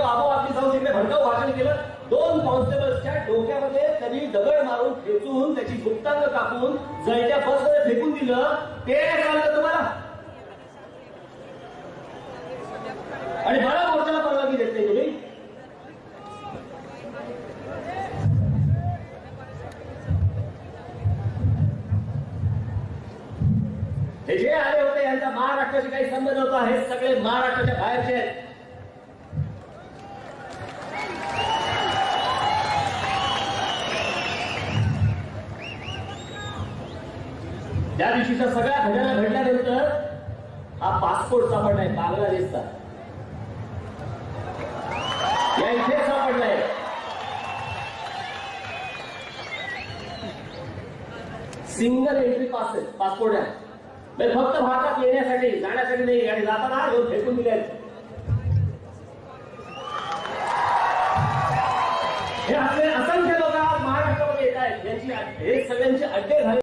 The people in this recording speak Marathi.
तो आपोआप जाऊन तिकडे भडकाऊ भाषण केलं. 2 कॉन्स्टेबल्सच्या डोक्यामध्ये त्यांनी दगड मारून खेचून त्याची गुप्तांग कापून जळत्या बसमध्ये फेकून दिलं. ते कळलं तुम्हाला? आणि मला मोर्चाला परवानगी देत नाही तुम्ही. हे जे आले होते यांचा महाराष्ट्राशी काही संबंध नव्हता. हे सगळे महाराष्ट्राच्या बाहेरचे आहेत. त्या दिवशीच्या सगळ्या घटना घडल्यानंतर हा पासपोर्ट सापडलाय बांगलादेशचा. या इथे सापडलाय. सिंगल एंट्री पासपोर्ट आहे. फक्त भारतात येण्यासाठी जाण्यासाठी नाही. आणि जाताना फेकून दिले. हे असंख्य लोक आज महाराष्ट्रामध्ये येत आहेत. यांची हे सगळ्यांचे अड्डे झाले.